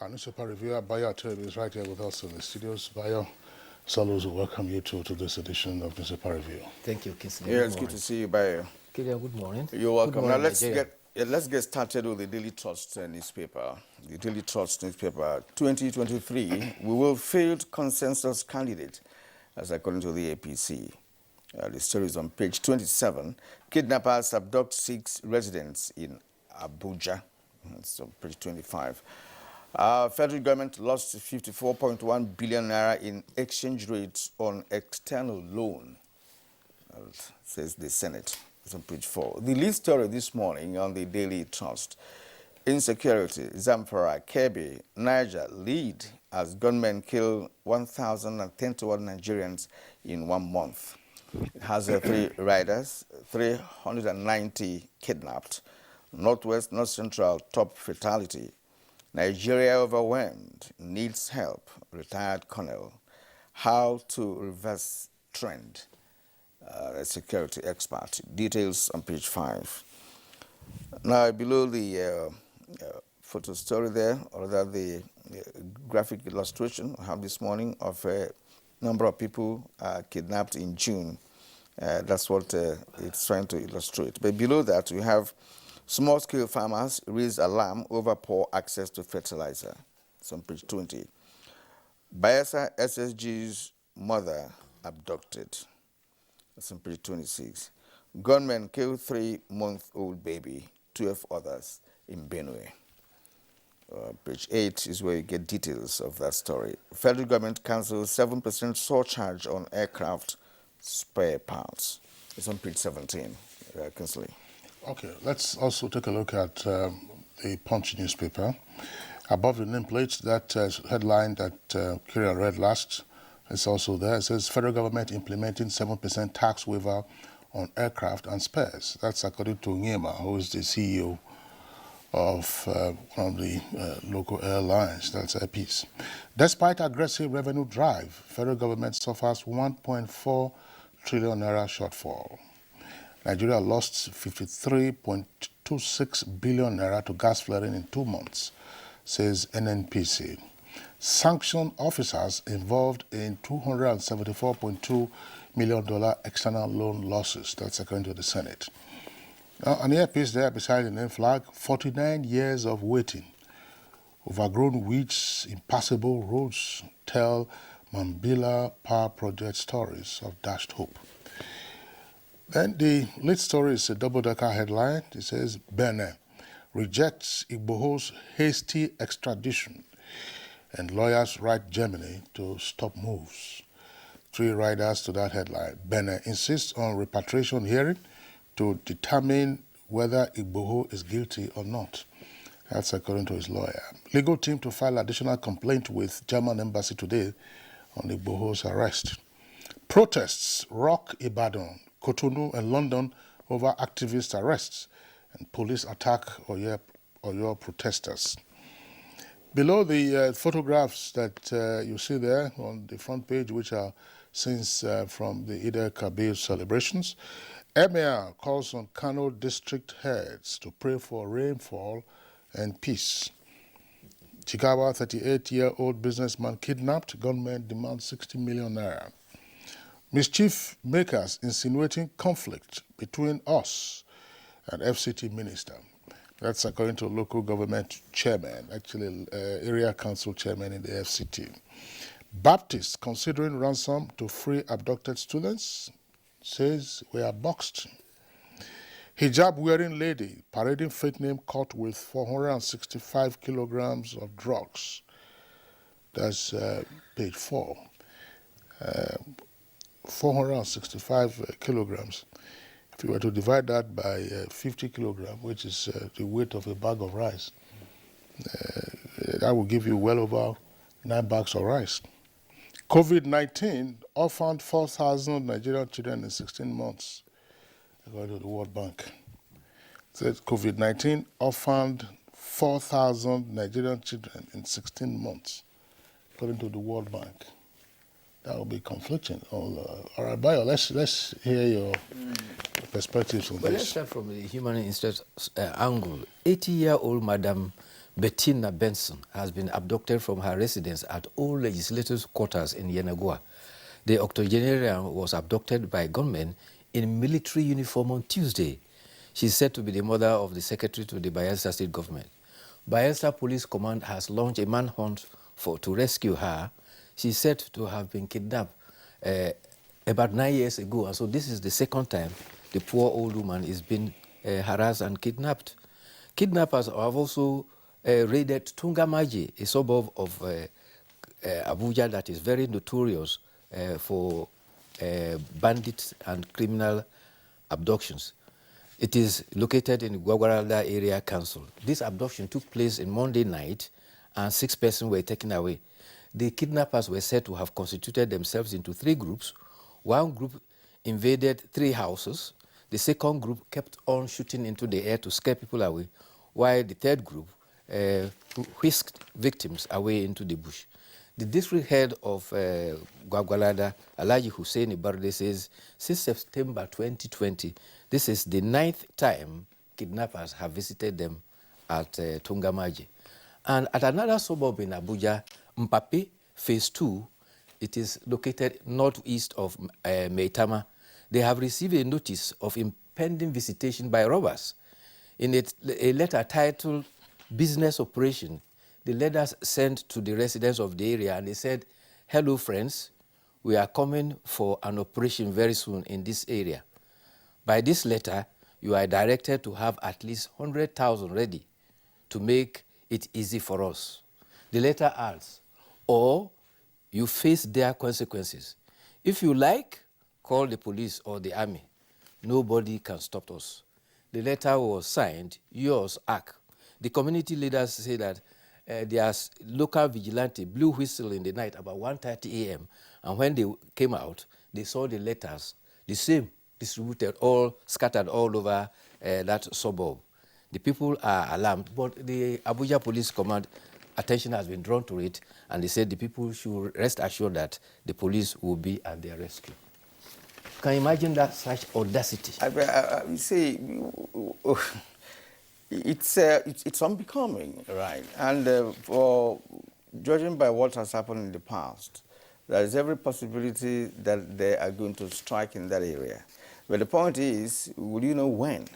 Our newspaper reviewer, Bayo Atebe, is right here with us in the studios. Bayo, Salos will welcome you to this edition of Newspaper Review. Thank you, Kinsley. Yeah, it's good to see you, Bayo. Good morning. You're welcome. Good morning, Now Nigeria. let's get started with the Daily Trust newspaper. The Daily Trust newspaper, 2023, we will failed consensus candidate, as according to the APC. The story is on page 27. Kidnappers abduct 6 residents in Abuja. It's on page 25. Federal government lost 54.1 billion naira in exchange rates on external loan, says the Senate. It's on page 4. The lead story this morning on the Daily Trust. Insecurity, Zamfara, Kebbi, Niger lead as gunmen kill 1,031 Nigerians in 1 month. It has 3 riders, 390 kidnapped. Northwest, North Central, top fatality. Nigeria overwhelmed, needs help, retired colonel. How to reverse trend, a security expert. Details on page 5. Now, below the photo story there, or that the graphic illustration I have this morning of a number of people kidnapped in June. That's what it's trying to illustrate. But below that, we have small-scale farmers raise alarm over poor access to fertilizer. It's on page 20. Bayelsa SSG's mother abducted. That's on page 26. Gunmen kill 3-month-old baby, 12 others in Benue. Page 8 is where you get details of that story. Federal government cancels 7% surcharge on aircraft spare parts. It's on page 17, Kinsley. Okay, let's also take a look at the Punch newspaper. Above the nameplate, that headline that Kieran read last is also there. It says, federal government implementing 7% tax waiver on aircraft and spares. That's according to Nyema, who is the CEO of one of the local airlines, that's Airpeace. Despite aggressive revenue drive, federal government suffers 1.4 trillion naira shortfall. Nigeria lost 53.26 billion naira to gas flaring in 2 months, says NNPC. Sanctioned officers involved in $274.2 million external loan losses. That's according to the Senate. Now, an Airpeace there beside the name flag, 49 years of waiting. Overgrown weeds, impassable roads tell Mambila Power Project stories of dashed hope. Then the lead story is a double-decker headline. It says, Benin rejects Igboho's hasty extradition, and lawyers write Germany to stop moves. 3 riders to that headline. Benin insists on repatriation hearing to determine whether Igboho is guilty or not. That's according to his lawyer. Legal team to file additional complaint with German embassy today on Igboho's arrest. Protests rock Ibadan, Cotonou and London over activist arrests, and police attack Oyo protesters. Below the photographs that you see there on the front page, which are scenes from the Eid al-Kabir celebrations, Emir calls on Kano district heads to pray for rainfall and peace. Jigawa, 38-year-old businessman kidnapped, gunmen demand 60 million naira. Mischief makers insinuating conflict between us and FCT minister. That's according to local government chairman, actually area council chairman in the FCT. Baptists considering ransom to free abducted students, says we are boxed. Hijab-wearing lady parading fake name caught with 465 kilograms of drugs. That's page 4. 465 kilograms. If you were to divide that by 50 kilograms, which is the weight of a bag of rice, that will give you well over 9 bags of rice. COVID-19 orphaned 4,000 Nigerian children in 16 months, according to the World Bank. It says COVID-19 orphaned 4,000 Nigerian children in 16 months, according to the World Bank. That will be conflicting. All right, Bayo, let's hear your perspectives on this. Let's start from the human interest angle. 80-year-old Madam Bettina Benson, has been abducted from her residence at Old Legislators' Quarters in Yenagoa. The octogenarian was abducted by gunmen in military uniform on Tuesday. She is said to be the mother of the secretary to the Bayelsa State government. Bayelsa Police Command has launched a manhunt to rescue her. She is said to have been kidnapped about 9 years ago, and so this is the second time the poor old woman is being harassed and kidnapped. Kidnappers have also raided Tungamaji, a suburb of Abuja that is very notorious for bandits and criminal abductions. It is located in Gwagwaralda Area Council. This abduction took place on Monday night, and 6 persons were taken away. The kidnappers were said to have constituted themselves into 3 groups. One group invaded 3 houses. The second group kept on shooting into the air to scare people away, while the third group whisked victims away into the bush. The district head of Gwagwalada, Alhaji Hussein Ibarde, says since September 2020, this is the 9th time kidnappers have visited them at Tungamaji. And at another suburb in Abuja, Mpape, Phase 2, it is located northeast of Maitama. They have received a notice of impending visitation by robbers. In a letter titled Business Operation, the letters sent to the residents of the area, and they said, "Hello friends, we are coming for an operation very soon in this area. By this letter, you are directed to have at least 100,000 ready to make it easy for us." The letter adds, "Or you face their consequences. If you like, call the police or the army. Nobody can stop us." The letter was signed, yours, Ak. The community leaders say that their local vigilante blew whistle in the night about 1:30 a.m. And when they came out, they saw the letters, the same, distributed, all scattered all over that suburb. The people are alarmed, but the Abuja Police Command attention has been drawn to it, and they said the people should rest assured that the police will be at their rescue. Can you imagine that, such audacity? You see, it's unbecoming, right? And for judging by what has happened in the past, there is every possibility that they are going to strike in that area. But the point is, will you know when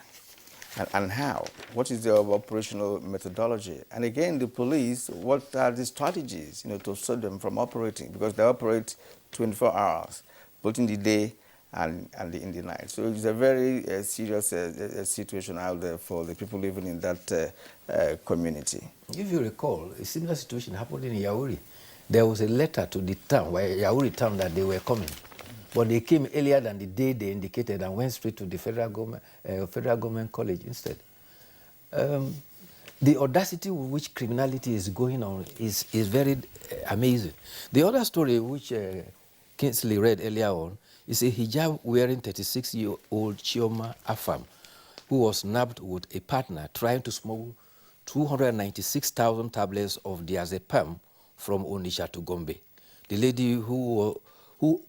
and how? What is the operational methodology? And again, the police, what are the strategies, to stop them from operating? Because they operate 24 hours, both in the day and in the night. So it's a very serious situation out there for the people living in that community. If you recall, a similar situation happened in Yauri. There was a letter to the town, Yauri town, that they were coming. But they came earlier than the day they indicated and went straight to the federal government college instead. The audacity with which criminality is going on is very amazing. The other story which Kingsley read earlier on is a hijab-wearing 36-year-old Chioma Afam, who was nabbed with a partner trying to smuggle 296,000 tablets of diazepam from Onitsha to Gombe. The lady who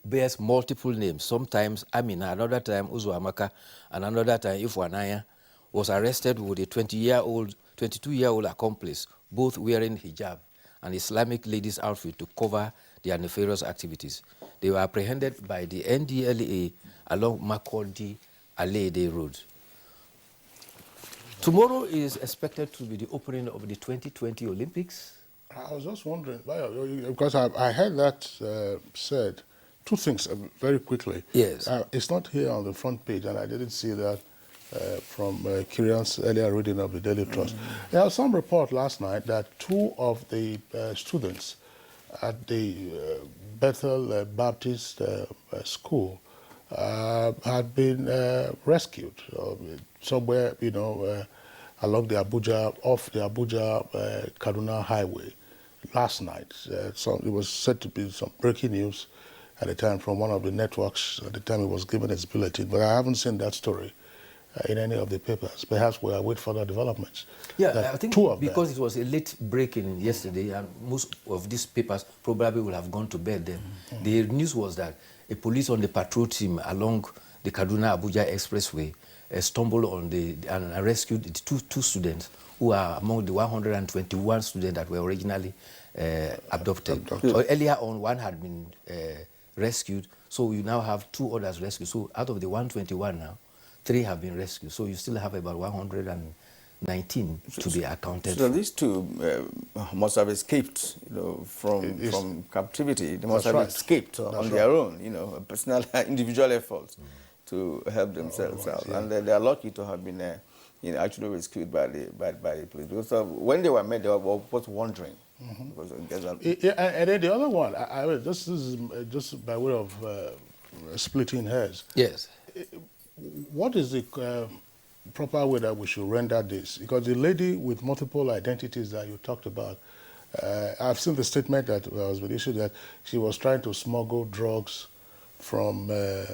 bears multiple names, sometimes Amina, another time Uzuamaka, and another time Ifwanaya, was arrested with a 22-year-old accomplice, both wearing hijab and Islamic ladies' outfit to cover their nefarious activities. They were apprehended by the NDLA along Makurdi-Alede Road. Tomorrow is expected to be the opening of the 2020 Olympics. I was just wondering, because I heard that said, 2 things very quickly. Yes. It's not here on the front page, and I didn't see that from Kirian's earlier reading of the Daily Trust. There was some report last night that 2 of the students at the Bethel Baptist School had been rescued somewhere, along the Abuja, off the Abuja-Kaduna highway last night. So it was said to be some breaking news at the time from one of the networks at the time it was given its bulletin, but I haven't seen that story in any of the papers. Perhaps we'll await further developments. Yeah, I think because it was a late breaking yesterday, and most of these papers probably will have gone to bed then. The news was that a police on the patrol team along the Kaduna-Abuja Expressway stumbled on and rescued the two students who are among the 121 students that were originally abducted. So earlier on, one had been rescued, so we now have 2 others rescued. So out of the 121 now, 3 have been rescued. So you still have about 119 to be accounted so for. these 2 must have escaped, from captivity. They must have escaped on their own, a personal, individual effort to help themselves out. And they are lucky to have been actually rescued by the police. Because when they were met, they were both wondering. And then the other one, this is just by way of splitting hairs. Yes. What is the proper way that we should render this? Because the lady with multiple identities that you talked about, I've seen the statement that was been issued that she was trying to smuggle drugs from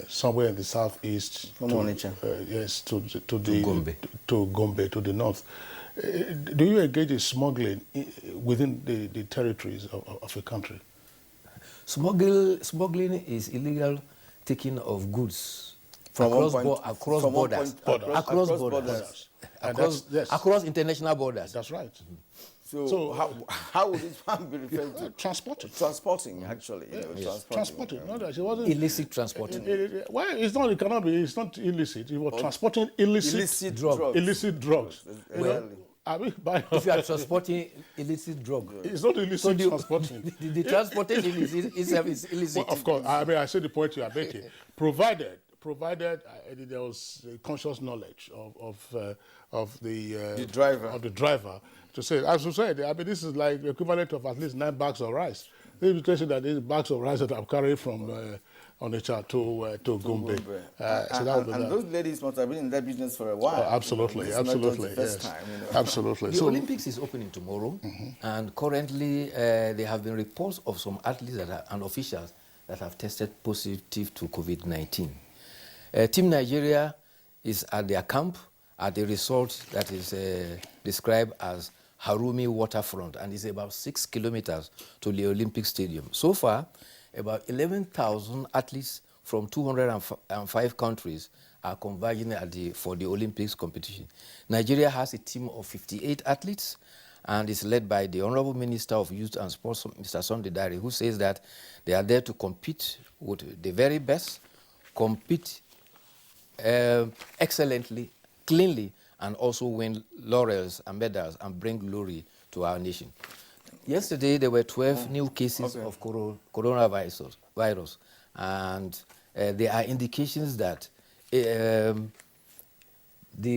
somewhere in the southeast from Onitsha. Yes, to Gombe, to the north. Do you engage in smuggling within the territories of a country? Smuggling is illegal taking of goods across borders. Across international borders. That's right. So how would this one be referred to? Transporting, actually. Transporting. No, that it wasn't illicit transporting. Well, it's not. It cannot be. It's not illicit. It was transporting illicit drugs. Illicit drugs. Well, if you are transporting illicit drug, it's not illicit transporting. The transportation is illicit. Well, of course, I see the point you are making. Provided there was conscious knowledge of the driver to say, as you said, this is like the equivalent of at least 9 bags of rice. The indication that these bags of rice that I'm carrying from Onitsha to Gombe. And those ladies must have been in that business for a while. Oh, absolutely. Yes. Absolutely. The Olympics is opening tomorrow, and currently there have been reports of some athletes and officials that have tested positive to COVID-19. Team Nigeria is at their camp at a resort that is described as Harumi Waterfront, and it's about 6 kilometers to the Olympic Stadium. So far, about 11,000 athletes from 205 countries are converging for the Olympics competition. Nigeria has a team of 58 athletes and is led by the Honorable Minister of Youth and Sports, Mr. Sunday Dare, who says that they are there to compete with the very best, compete excellently, cleanly, and also win laurels and medals and bring glory to our nation. Yesterday, there were 12 new cases of coronavirus, and there are indications that the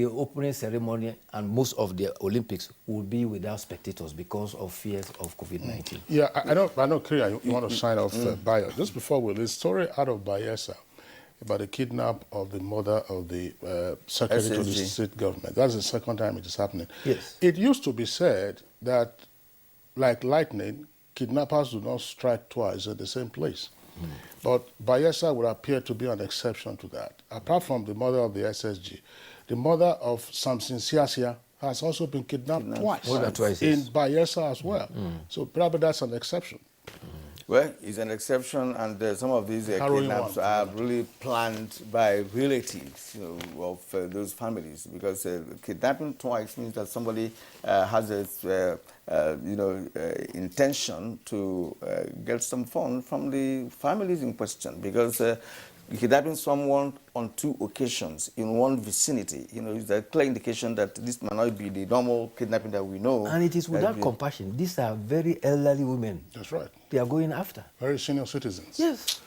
opening ceremony and most of the Olympics will be without spectators because of fears of COVID-19. Yeah, I know, Kriya, you want to sign off Bayo. Just before we leave, story out of Bayelsa about the kidnap of the mother of the secretary to the state government. That's the second time it is happening. Yes. It used to be said that, like lightning, kidnappers do not strike twice at the same place. But Bayelsa would appear to be an exception to that. Apart from the mother of the SSG, the mother of Samson Siasia has also been kidnapped twice. More than twice, in Bayelsa as well. So probably that's an exception. Well, it's an exception, and some of these kidnaps are really planned by relatives of those families, because kidnapping twice means that somebody has a intention to get some funds from the families in question, because kidnapping someone on 2 occasions in one vicinity, is a clear indication that this might not be the normal kidnapping that we know. And it is without compassion. These are very elderly women. That's right. They are going after. Very senior citizens. Yes.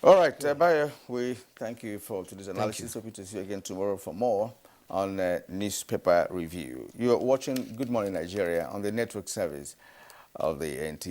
All right, Bayo, we thank you for today's analysis. Hope to see you again tomorrow for more on Newspaper Review. You are watching Good Morning Nigeria on the network service of the NTA.